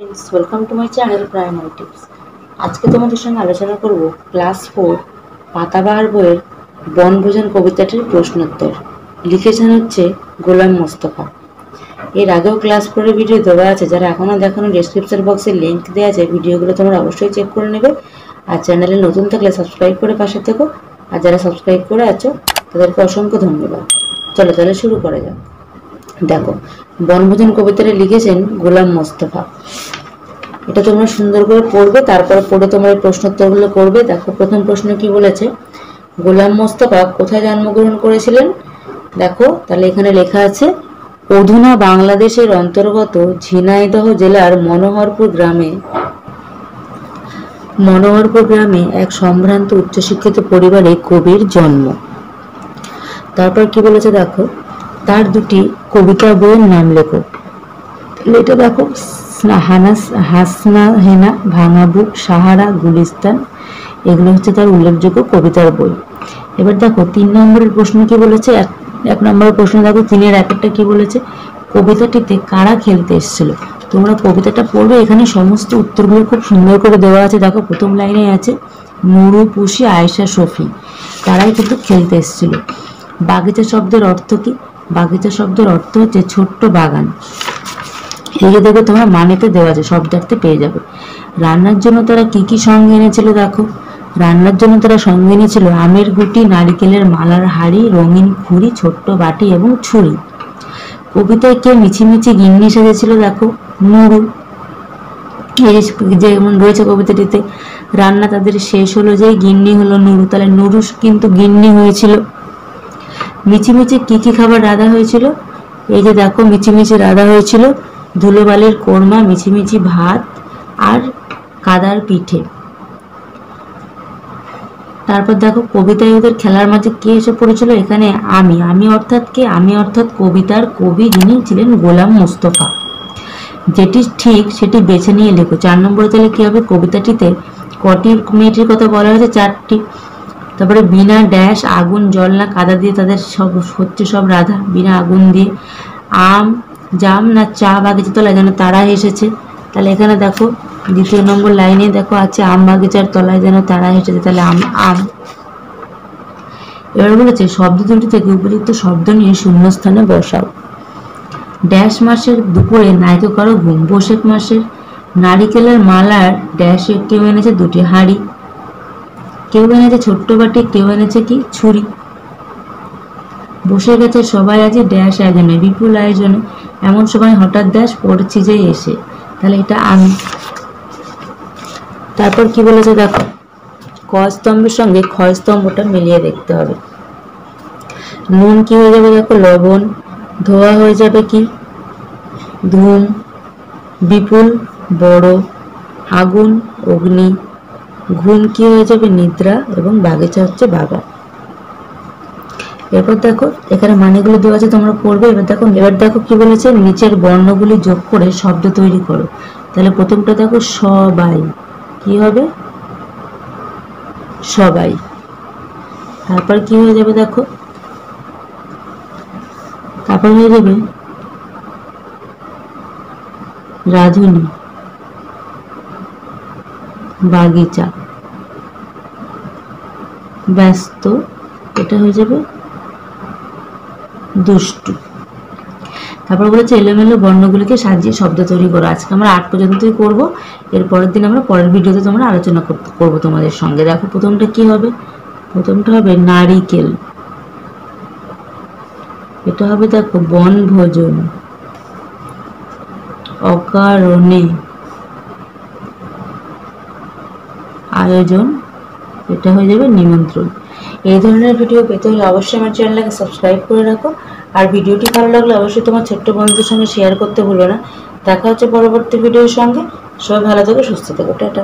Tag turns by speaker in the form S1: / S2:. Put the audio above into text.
S1: Friends welcome to my channel primary tips. आज के तुम्हारे संगे आलोचना करब क्लास 4 पाताबाहार বইয়ের বনভোজন কবিতাটির প্রশ্নোত্তর। লিখেছেন হচ্ছে গোলাম মোস্তফা। এর আগেও ক্লাস 4 এর ভিডিও দেওয়া আছে, যারা এখনো দেখোনি ডেসক্রিপশন বক্সে লিংক দেওয়া আছে, ভিডিওগুলো তোমরা অবশ্যই চেক করে নেবে। আর চ্যানেলে নতুন থাকলে সাবস্ক্রাইব করে পাশে থেকো, আর যারা সাবস্ক্রাইব করে আছো তাদেরকে অসংখ্য ধন্যবাদ। চলো তাহলে শুরু করা যাক। দেখো, বনভোজন কবিতাটা লিখেছেন গোলাম মোস্তফা। এটা তোমরা সুন্দর করে পড়বে, তারপর পড়ে তোমরা এই প্রশ্নোত্তরগুলো করবে। দেখো, প্রথম প্রশ্ন কি বলেছে, গোলাম মোস্তফা কোথায় জন্মগ্রহণ করেছিলেন? দেখো তাহলে এখানে লেখা আছে, অধুনা বাংলাদেশের অন্তর্গত ঝিনাইদহ জেলার মনোহরপুর গ্রামে এক সম্ভ্রান্ত উচ্চশিক্ষিত পরিবারে কবির জন্ম। তারপর কি বলেছে, দেখো তার দুটি কবিতা বইয়ের নাম লেখো। এটা দেখো, হাসনা হেনা, ভাঙা বুক, সাহারা, গুলিস্তান, এগুলো হচ্ছে তার উল্লেখযোগ্য কবিতার বই। এবার দেখো 3 নম্বরের প্রশ্ন কি বলেছে। 1 নম্বরের প্রশ্ন দেখো, 3-এর 1-টা কি বলেছে, কবিতাটিতে কারা খেলতে এসেছিল? তোমরা কবিতাটা পড়বে, এখানে সমস্ত উত্তরগুলো খুব সুন্দর করে দেওয়া আছে। দেখো প্রথম লাইনে আছে নুরু, পুষি, আয়েশা, শফি, তারাই কিন্তু খেলতে এসেছিল। বাগিচা শব্দের অর্থ কি? বাগিচা শব্দের অর্থ হচ্ছে ছোট্ট বাগান। এই যে দেখো তোমরা মানেতে দেওয়া আছে, শব্দার্থে পেয়ে যাবে। রান্নার জন্য তারা কি কি সঙ্গে এনেছিল? দেখো, রান্নার জন্য তারা সঙ্গে এনেছিল আমের গুটি, নারিকেলের মালার হাড়ি, রঙিন খুঁড়ি, ছোট্ট বাটি এবং ছুরি। কবিতায় কে মিছিমিছি গিন্নি সেজেছিল? দেখো, নুরু। যেমন রয়েছে কবিতাটিতে, রান্না তাদের শেষ হলো যে গিন্নি হলো নুরু, তাহলে নুরু কিন্তু গিন্নি হয়েছিল। মিছিমিছি কি কি খাবার রাধা হয়েছিল? এই যে দেখো, মিছিমিছি রাধা হয়েছিল ধুলোবালির কোরমা, মিছিমিছি ভাত আর কাদার পিঠে। তারপর দেখো, কবিতায় ওদের খেলার মাঝে কে এসে পড়েছিল? এখানে আমি অর্থাৎ কে? আমি অর্থাৎ কবিতার কবি, যিনি ছিলেন গোলাম মোস্তফা। যেটি ঠিক সেটি বেছে নিয়ে লেখো। 4 নম্বরে তাহলে কি হবে, কবিতাটিতে কটি মেয়েটির কথা বলা হয়েছে? 4টি। তারপরে বিনা ড্যাশ আগুন, জল না কাদা দিয়ে তাদের সব হচ্ছে সব রাধা, বিনা আগুন দিয়ে। আম, জাম না চা বাগিচা তলায় যেন তারা এসেছে। তাহলে এখানে দেখো 2 নম্বর লাইনে দেখো আছে আম বাগিচার তলায় যেন তারা এসেছে, তাহলে আম। এবার বলেছে শব্দ দুটি থেকে উপযুক্ত শব্দ নিয়ে শূন্যস্থানে বসাও। ড্যাশ মাসের দুপুরে নায়িকা করো ঘুম। বৈশাখ মাসের নারিকেলের মালার ড্যাশ কেউ এনেছে 2টি হাঁড়ি, কেউ এনেছে ছোট্ট বাটি, কেউ এনেছে কি ছুরি। বসে গেছে সবাই আজ ড্যাশ আয়োজনে, বিপুল আয়োজনে, এমন সময় হঠাৎ ড্যাশ পড়ছি যে এসে, তাহলে এটা আমি। তারপর কি বলেছে দেখো, ক স্তম্ভের সঙ্গে খ স্তম্ভটা মিলিয়ে দেখতে হবে। নুন কি হয়ে যাবে? দেখো লবণ। ধোয়া হয়ে যাবে কি? ধূম। বিপুল বড়, আগুন অগ্নি। ঘুম কি হয়ে যাবে? নিদ্রা, এবং বাগিচা হচ্ছে বাগান। এরপর দেখো এখানে মানেগুলো দেওয়া আছে, তোমরা পড়বে। এবার দেখো কি বলেছে, নিচের বর্ণগুলি যোগ করে শব্দ তৈরি করো। তাহলে প্রথমটা দেখো সবাই, কি হবে? সবাই। তারপর কি হয়ে যাবে? দেখো তারপর হয়ে যাবে রাধুনী, বাগিচা, ব্যস্ত, এটা হয়ে যাবে দুষ্টু। তারপর বলেছে এলোমেলো বর্ণগুলিকে সাজিয়ে শব্দ তৈরি করো। আজকে আমরা 8 পর্যন্তই করব, এর পরের দিন আমরা পরের ভিডিওতে তোমরা আলোচনা করবো তোমাদের সঙ্গে। দেখো প্রথমটা কি হবে, প্রথমটা হবে নারিকেল, এটা হবে দেখো বনভোজন, অকারণে, আয়োজন, এটা হয়ে যাবে নিমন্ত্রণ। এই ধরনের ভিডিও পেতে হলে অবশ্যই আমার চ্যানেলটাকে সাবস্ক্রাইব করে রাখো। আর ভিডিওটি ভালো লাগলে অবশ্যই তোমার ছোট্ট বন্ধুদের সঙ্গে শেয়ার করতে ভুলো না। দেখা হচ্ছে পরবর্তী ভিডিওর সঙ্গে। সবাই ভালো থেকো, সুস্থ থেকো, টাটা।